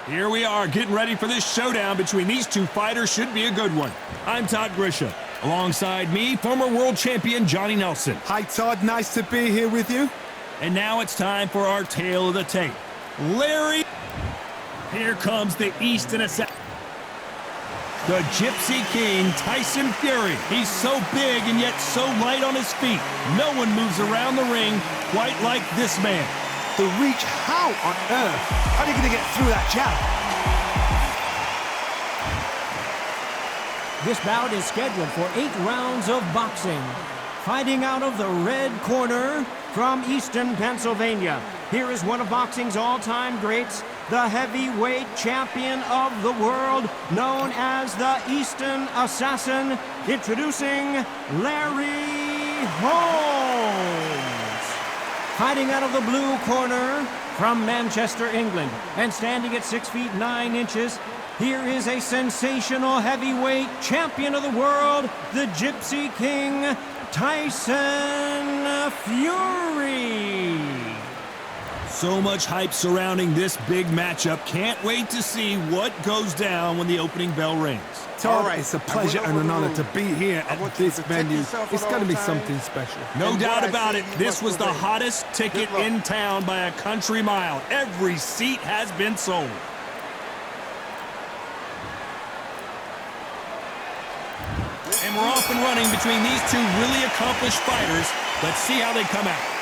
Here we are, getting ready for this showdown between these two fighters. Should be a good one. I'm Todd Grisham. Alongside me, former world champion Johnny Nelson. Hi, Todd. Nice to be here with you. And now it's time for our tale of the tape. Larry. Here comes the Eastern Assassin. The Gypsy King, Tyson Fury. He's so big and yet so light on his feet. No one moves around the ring quite like this man. The reach, how on earth? How are you going to get through that jab? This bout is scheduled for 8 rounds of boxing. Fighting out of the red corner from Easton, Pennsylvania. Here is one of boxing's all-time greats, the heavyweight champion of the world, known as the Easton Assassin, introducing Larry Holmes. Fighting out of the blue corner from Manchester, England, and standing at 6 feet 9 inches, here is a sensational heavyweight champion of the world, the Gypsy King, Tyson Fury. So much hype surrounding this big matchup. Can't wait to see what goes down when the opening bell rings. Todd, it's a pleasure and an honor to be here at this venue. It's going to be something special. No doubt about it. This was the hottest ticket in town by a country mile. Every seat has been sold. And we're off and running between these two really accomplished fighters. Let's see how they come out.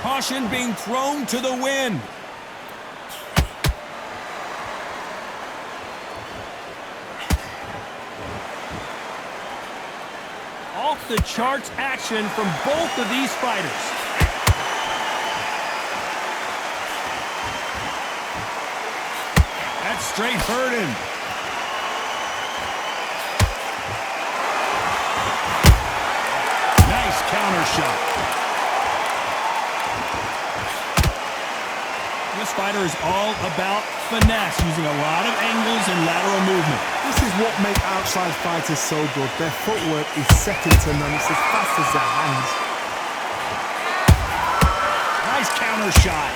Caution being thrown to the wind. Off the charts action from both of these fighters. That's straight hurting. Nice counter shot. This fighter is all about finesse, using a lot of angles and lateral movement. This is what makes outside fighters so good. Their footwork is second to none. It's as fast as their hands. Nice counter shot.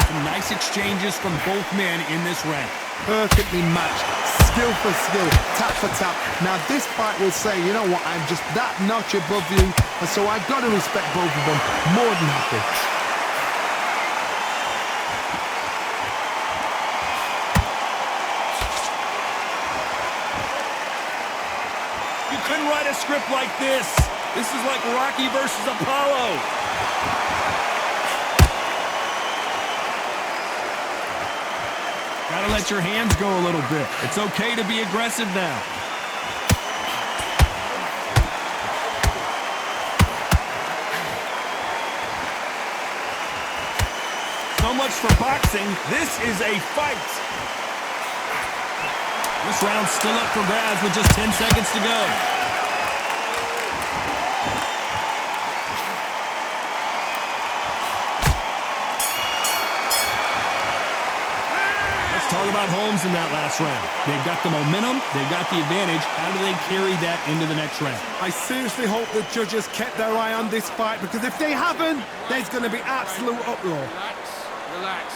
Some nice exchanges from both men in this round. Perfectly matched. Skill for skill, tap for tap. Now this fight will say, you know what, I'm just that notch above you, and so I've got to respect both of them more than happy. You couldn't write a script like this. This is like Rocky versus Apollo. Gotta let your hands go a little bit. It's okay to be aggressive now. So much for boxing. This is a fight. This round's still up for grabs with just 10 seconds to go. Talk about Holmes in that last round. They've got the momentum, they've got the advantage. How do they carry that into the next round? I seriously hope the judges kept their eye on this fight, because if they haven't, there's going to be absolute uproar. Relax.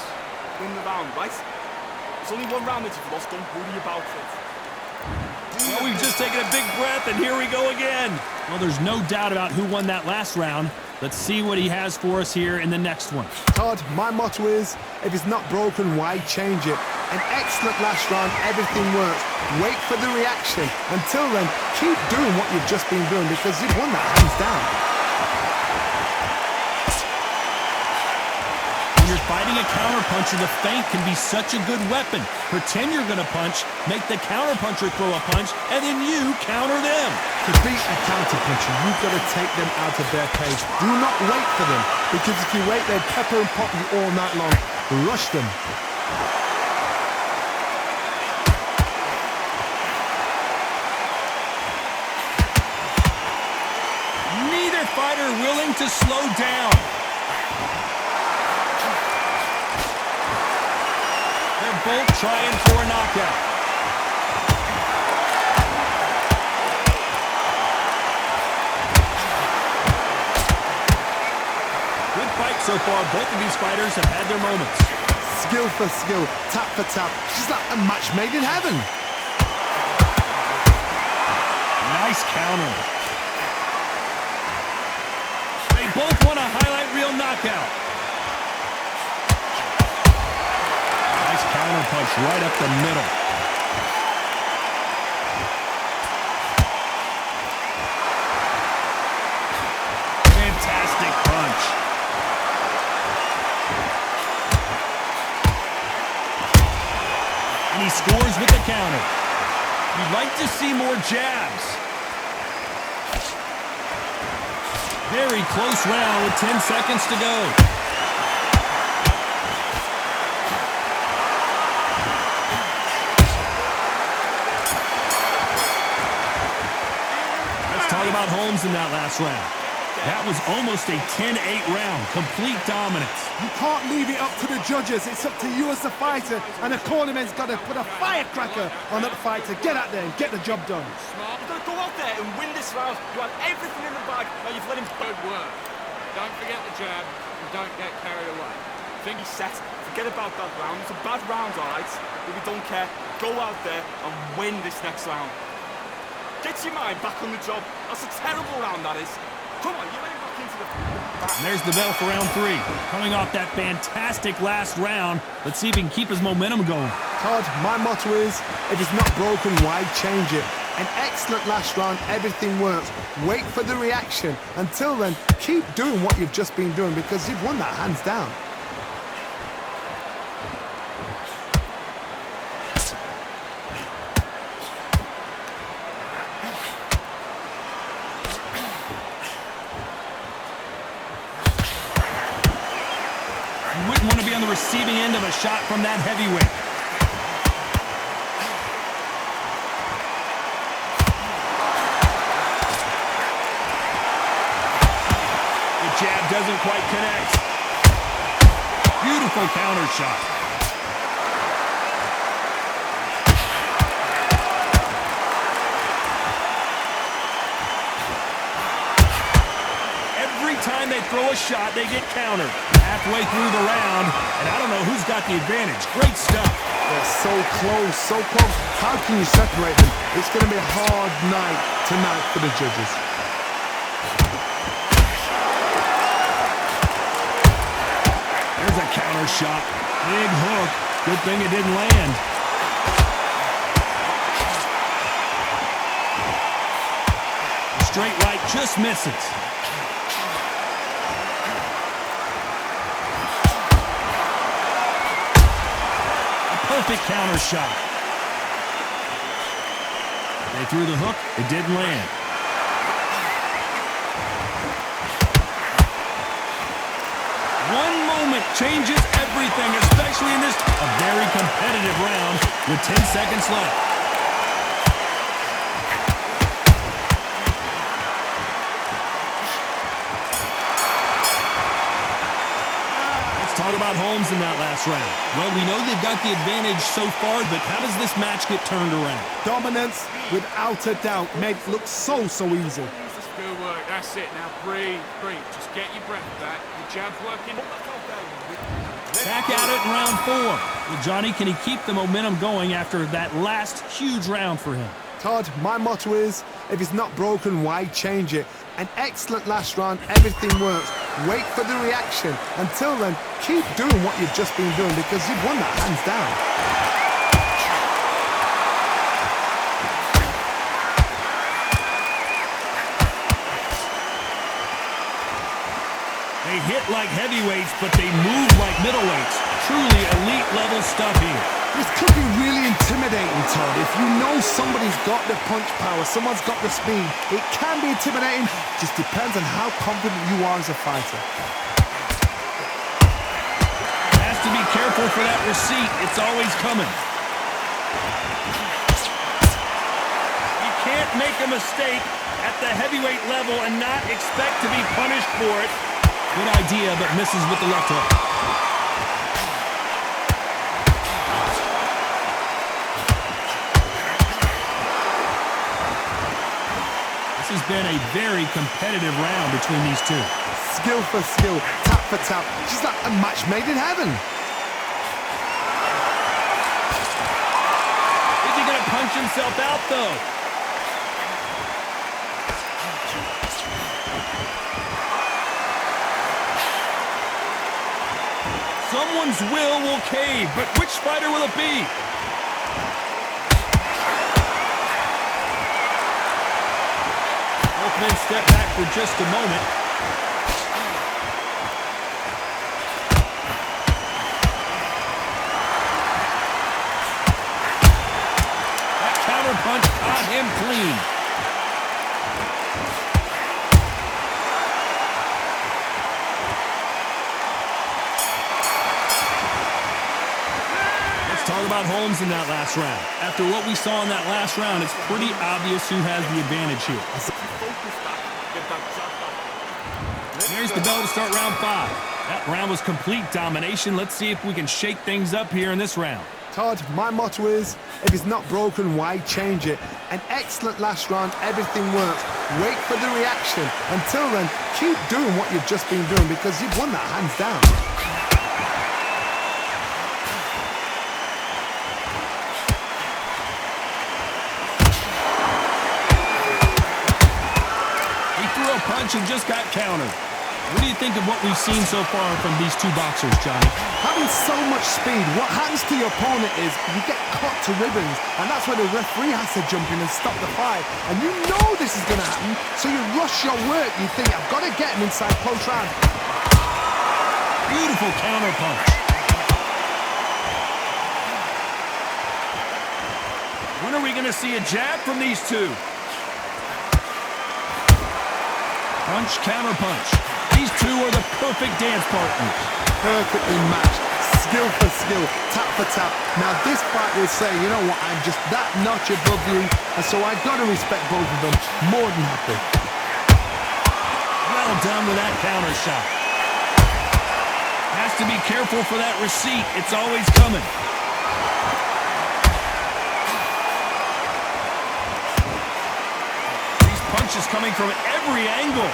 Win the round, right? There's only one round that you've lost. Don't worry about it. Well, we've just taken a big breath, and here we go again. Well, there's no doubt about who won that last round. Let's see what he has for us here in the next one. Todd, my motto is, if it's not broken, why change it? An excellent last round, everything works. Wait for the reaction. Until then, keep doing what you've just been doing, because you've won that hands down. When you're fighting a counterpuncher, the feint can be such a good weapon. Pretend you're going to punch, make the counterpuncher throw a punch, and then you counter them. To beat a counterpuncher, you've got to take them out of their pace. Do not wait for them, because if you wait, they'll pepper and pop you all night long. Rush them. Neither fighter willing to slow down. They're both trying for a knockout. So far, both of these fighters have had their moments. Skill for skill, tap for tap. She's like a match made in heaven. Nice counter. They both want a highlight reel knockout. Nice counter punch right up the middle. Fantastic punch. And he scores with the counter. You'd like to see more jabs. Very close round with 10 seconds to go. Let's talk about Holmes in that last round. That was almost a 10-8 round. Complete dominance. You can't leave it up to the judges. It's up to you as the fighter. And the cornerman's got to put a firecracker on that fight to get out there and get the job done. You've got to go out there and win this round. You have everything in the bag. Now you've let him... Good work. Don't forget the jab and don't get carried away. I think he's set. Forget about that round. It's a bad round, all right? But we don't care. Go out there and win this next round. Get your mind back on the job. That's a terrible round, that is. Come on, you're back into the... And there's the bell for round 3. Coming off that fantastic last round, let's see if he can keep his momentum going. Todd, my motto is, if it's not broken, why change it? An excellent last round, everything works. Wait for the reaction. Until then, keep doing what you've just been doing because you've won that hands down. You wouldn't want to be on the receiving end of a shot from that heavyweight. The jab doesn't quite connect. Beautiful counter shot. Every time they throw a shot, they get countered. Halfway through the round, and I don't know who's got the advantage. Great stuff. They're so close, so close. How can you separate them? It's going to be a hard night tonight for the judges. There's a counter shot. Big hook. Good thing it didn't land. The straight right just misses. Perfect counter shot. They threw the hook. It didn't land. One moment changes everything, especially in this a very competitive round with 10 seconds left. Talk about Holmes in that last round. Well, we know they've got the advantage so far, but how does this match get turned around? Dominance, without a doubt, made it look so easy. Good work. That's it. Now breathe, breathe. Just get your breath back. The jab's working. Back at it in round 4. Well, Johnny, can he keep the momentum going after that last huge round for him? Todd, my motto is, if it's not broken, why change it? An excellent last round, everything works. Wait for the reaction. Until then, keep doing what you've just been doing because you've won that hands down. They hit like heavyweights, but they move like middleweights. Truly elite level stuff here. This could be really intimidating, Todd. If you know somebody's got the punch power, someone's got the speed, it can be intimidating. Just depends on how confident you are as a fighter. Has to be careful for that receipt. It's always coming. You can't make a mistake at the heavyweight level and not expect to be punished for it. Good idea, but misses with the left hook. This has been a very competitive round between these two. Skill for skill, tap for tap. She's like a match made in heaven. Is he gonna punch himself out, though? Someone's will cave, but which fighter will it be? Both men step back for just a moment. That counter punch caught him clean. Talk about Holmes in that last round. After what we saw in that last round, it's pretty obvious who has the advantage here. There's the bell to start round 5. That round was complete domination. Let's see if we can shake things up here in this round. Todd, my motto is, if it's not broken, why change it? An excellent last round, everything works. Wait for the reaction. Until then, keep doing what you've just been doing because you've won that hands down. Punch and just got countered. What do you think of what we've seen so far from these two boxers, Johnny? Having so much speed, what happens to your opponent is you get cut to ribbons, and that's where the referee has to jump in and stop the fight. And you know this is going to happen, so you rush your work. You think, I've got to get him inside close round. Beautiful counter punch. When are we going to see a jab from these two? Punch, counter punch. These two are the perfect dance partners. Perfectly matched, skill for skill, tap for tap. Now this fight will say, you know what, I'm just that notch above you, and so I've got to respect both of them. More than happy. Well done with that counter shot. Has to be careful for that receipt. It's always coming. Punches coming from every angle.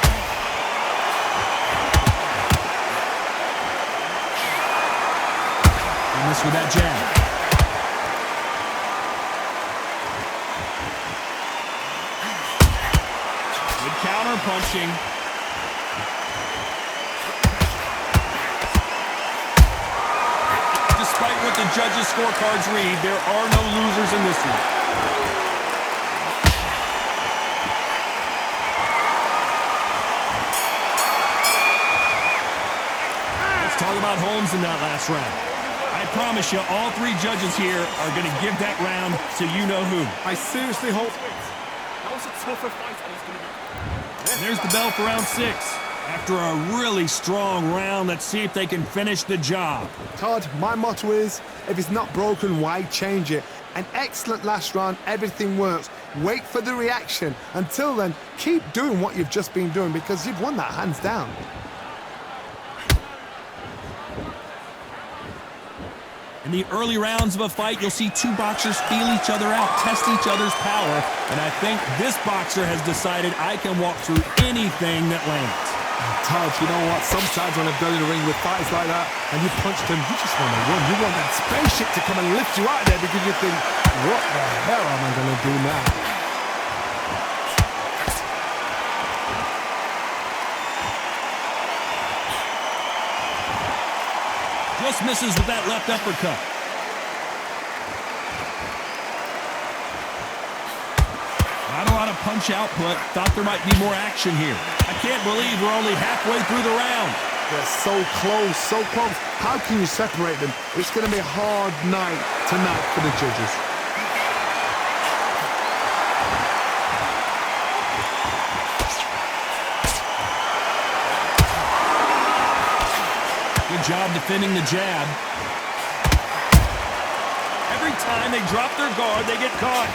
And this with that jab. Good counter punching. Despite what the judges' scorecards read, there are no losers in this one. Talk about Holmes in that last round. I promise you, all three judges here are going to give that round to you-know-who. I seriously hope... That was a tougher fight, and he's going to be... There's the bell for round 6. After a really strong round, let's see if they can finish the job. Todd, my motto is, if it's not broken, why change it? An excellent last round, everything works. Wait for the reaction. Until then, keep doing what you've just been doing because you've won that hands down. In the early rounds of a fight, you'll see two boxers feel each other out, test each other's power, and I think this boxer has decided I can walk through anything that lands. Todd, you know what? Sometimes when I've done in the ring with fighters like that, and you punched him, you just want to run. You want that spaceship to come and lift you out of there because you think, what the hell am I going to do now? Just misses with that left uppercut. Not a lot of punch output. Thought there might be more action here. I can't believe we're only halfway through the round. They're so close, so close. How can you separate them? It's going to be a hard night tonight for the judges. Good job defending the jab. Every time they drop their guard, they get caught.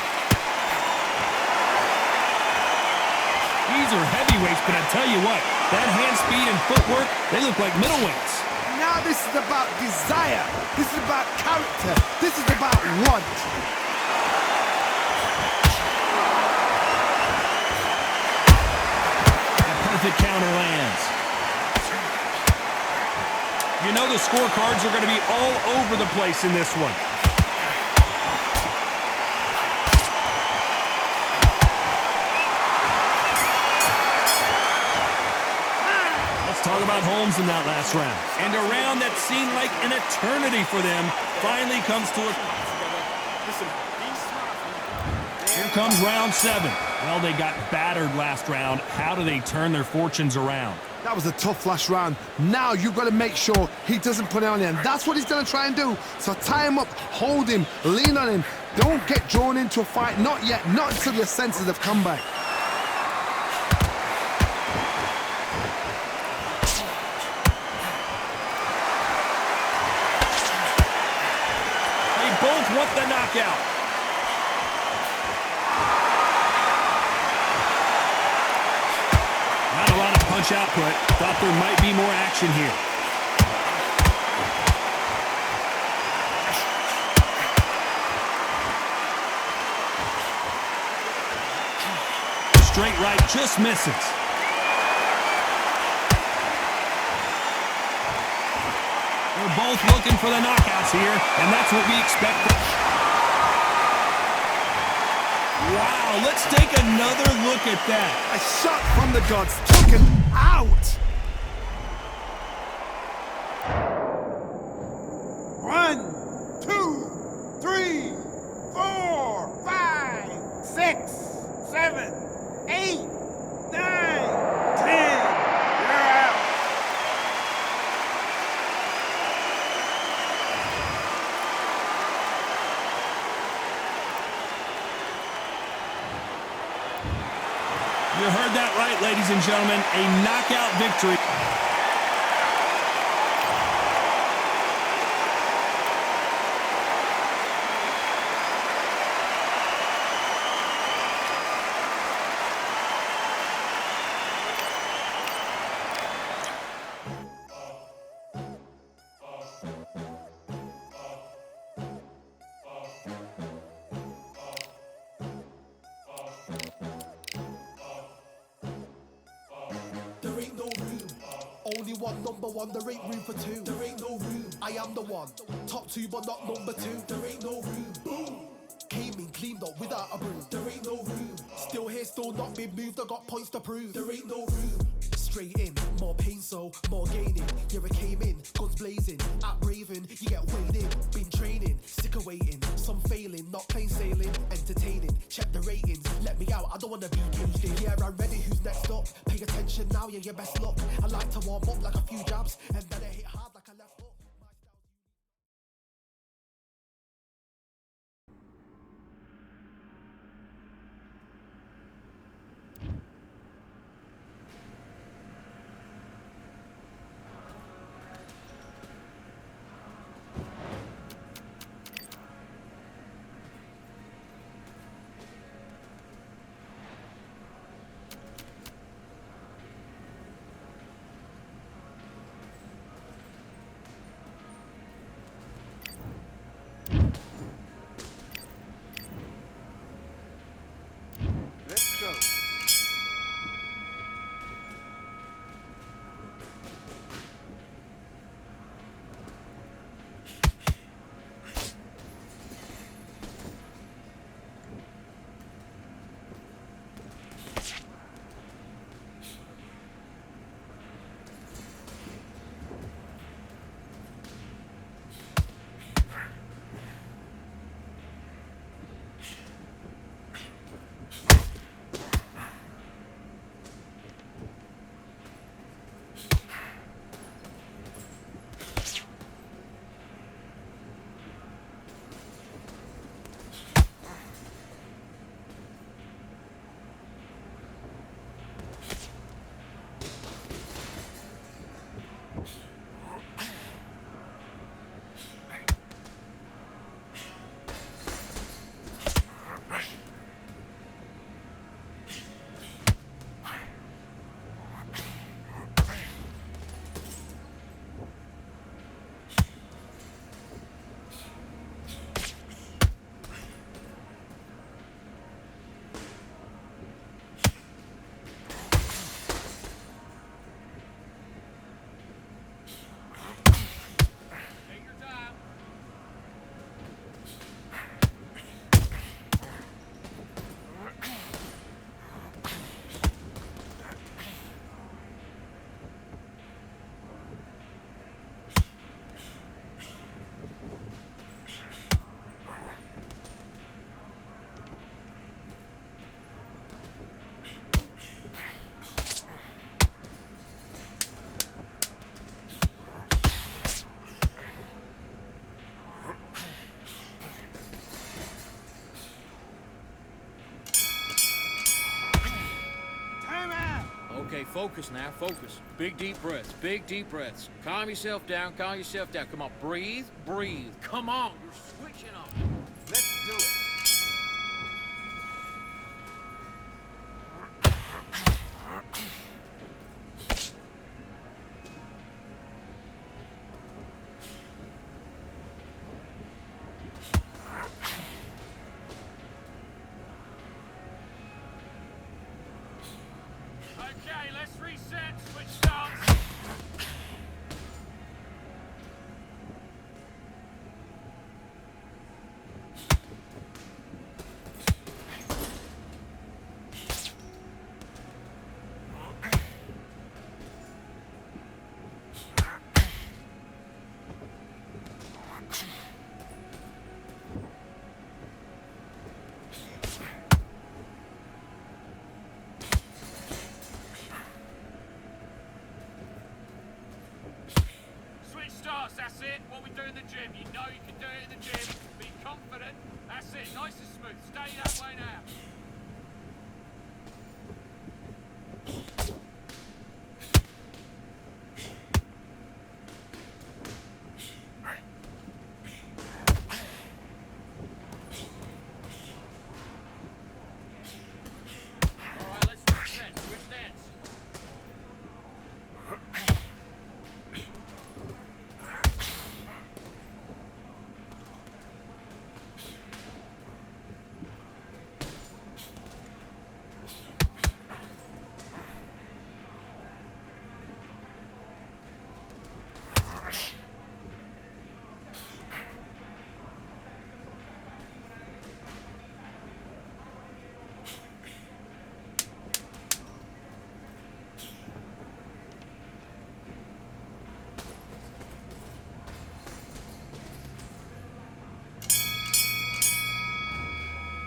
These are heavyweights, but I tell you what, that hand speed and footwork, they look like middleweights. Now this is about desire. This is about character. This is about want. That perfect counter lands. You know the scorecards are going to be all over the place in this one. Let's talk about Holmes in that last round. And a round that seemed like an eternity for them finally comes to a... Listen, he's smart. Here comes round 7. Well, they got battered last round. How do they turn their fortunes around? That was a tough last round. Now you've got to make sure he doesn't put it on you, and that's what he's going to try and do. So tie him up, hold him, lean on him. Don't get drawn into a fight. Not yet. Not until your senses have come back. They both want the knockout. Not a lot of punch output. Thought there might be more action here. Straight right just misses. They're both looking for the knockouts here, and that's what we expect. Wow, let's take another look at that. A shot from the gods, taken out. 1, 2, 3, 4, 5, 6, 7, 8, 9, 10. You're out. You heard that right, ladies and gentlemen. A knockout victory. There ain't no room. Only one number one, there ain't room for two. There ain't no room. I am the one. Top 2 but not number 2. There ain't no room. Boom. Came in cleaned up without a broom. There ain't no room. Still here, still not been moved. I got points to prove. There ain't no room. Straight in, more pain so, more gaining. Yeah, I came in, guns blazing. At Raven, you get weighed in. Been training, sick of waiting. Some failing, not plain sailing. Entertaining, check the ratings. Let me out, I don't wanna be caged in. Yeah, I'm ready, who's next up? Pay attention now, yeah, your best luck. I like to warm up like a few jabs, and then I hit hard like a left hook. focus now, focus. Big deep breaths, big deep breaths. Calm yourself down, calm yourself down. Come on, breathe, breathe. Come on, you're switching up. Let's do it. Okay, let's reset. Switch starts. Switch starts, that's it. What we do in the gym. You know you can do it in the gym. Be confident. That's it. Nice and smooth. Stay that way now. All right, let's reset. Switch stance.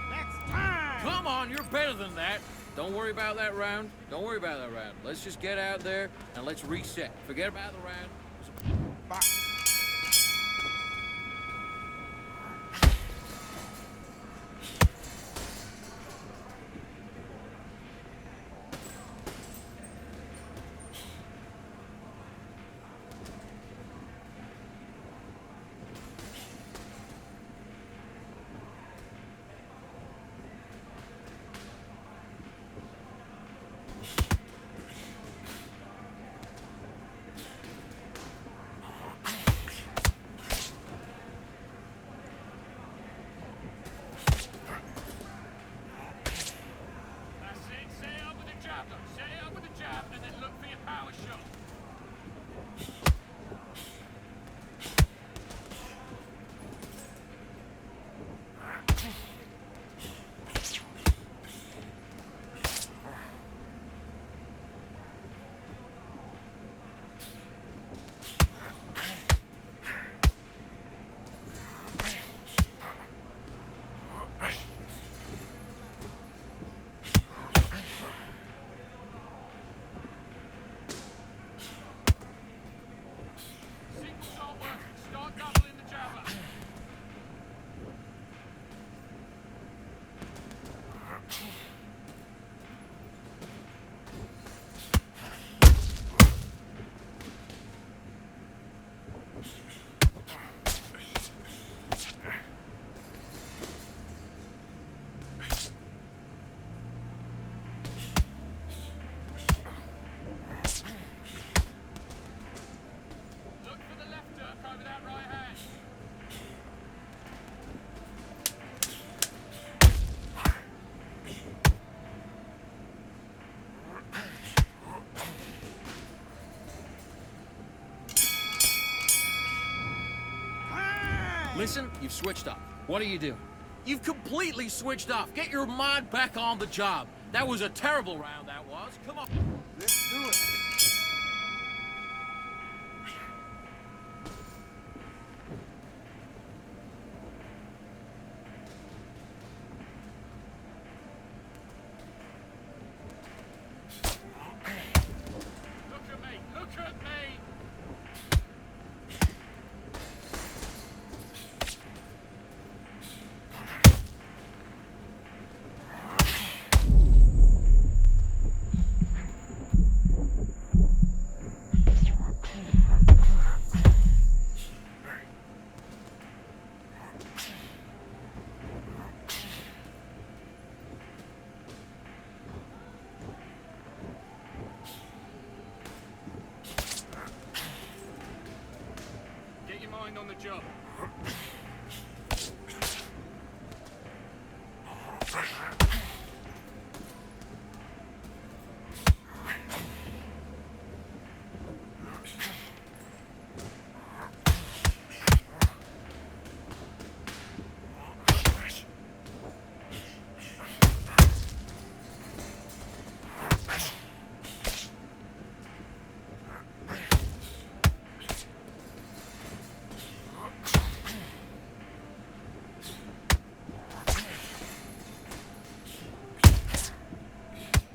Next time. Come on, you're better than that. Don't worry about that round. Don't worry about that round. Let's just get out there and let's reset. Forget about the round. Box. That's it. Set it up with a jab, though. Set it up with a jab, and then look for your power shot. Singles aren't working. Start doubling the jabber. Look for the left hook over that right hand. Listen, you've switched off. What are you doing? You've completely switched off. Get your mind back on the job. That was a terrible round, that was. Come on. Let's do it. Look at me. Look at me. mind on the job.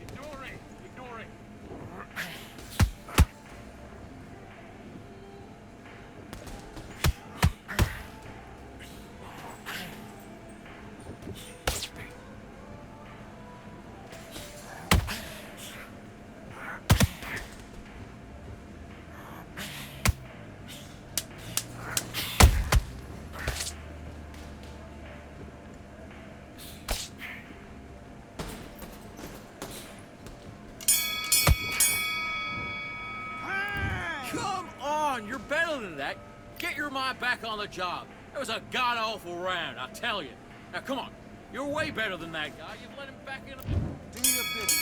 Ignore it. Ignore it. Come on, you're better than that. Get your mind back on the job. It was a god-awful round, I tell you. Now, come on. You're way better than that guy. You've let him back in. Do your business.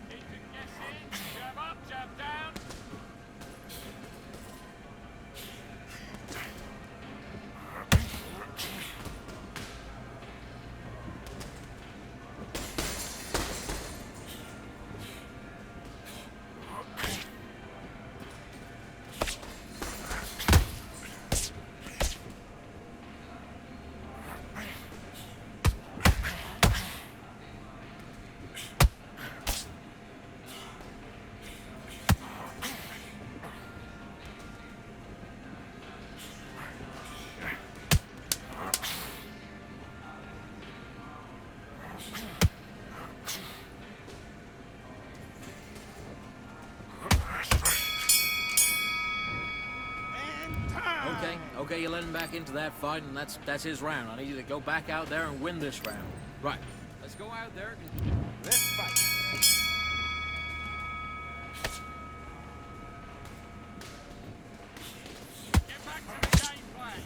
Keep it guessing. Jab up, jab down. And time. Okay, you let him back into that fight, and that's his round. I need you to go back out there and win this round. Right. Let's go out there and... Let's fight. Get back to the game plan.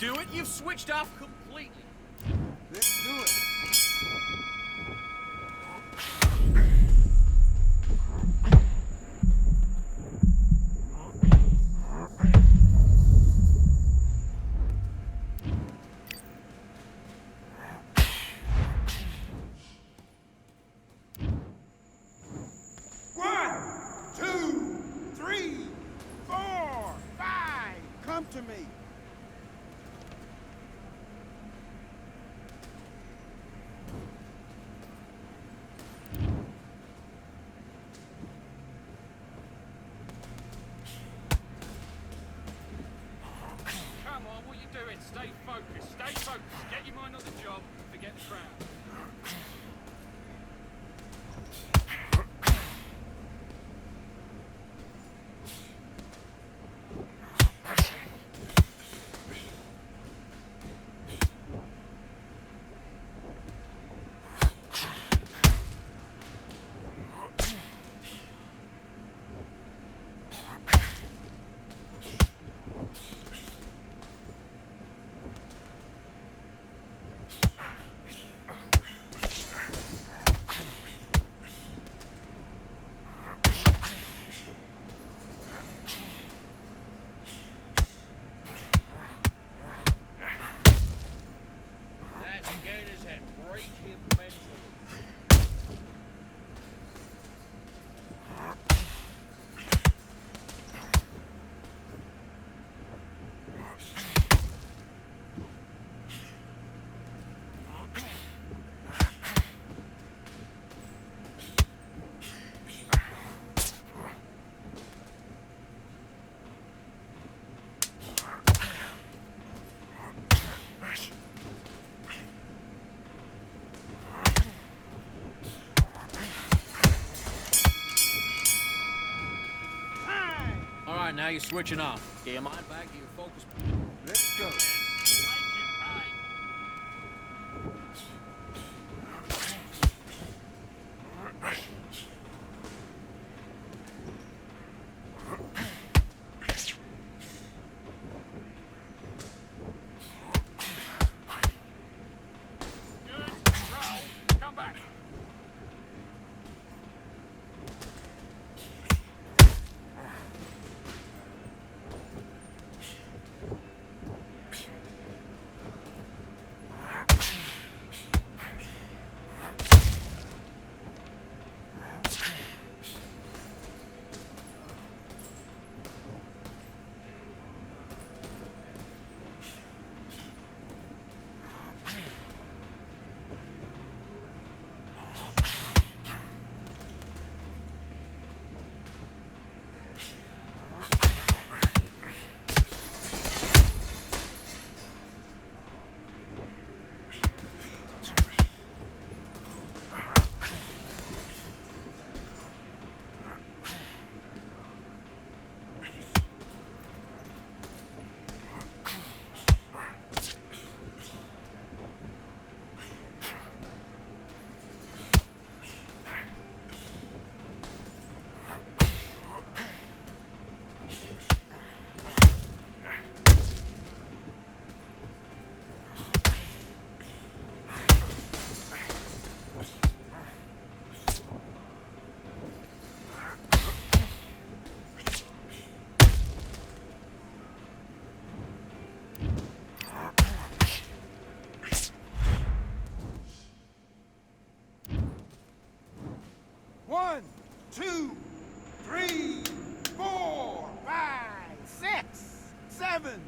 do it. You've switched off completely. Let's do it. Come to me. Come on, what you doing? Stay focused. Stay focused. Get your mind on the job. Forget the crowd. That's Gator's head. Break him mentally. All right, now you're switching off. Get your mind back to your focus. Let's go. Make him pay. Good. Roll. Come back. One, two, three, 4, 5, 6, 7,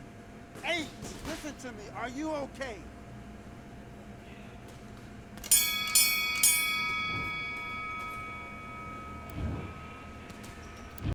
8. Listen to me. Are you okay?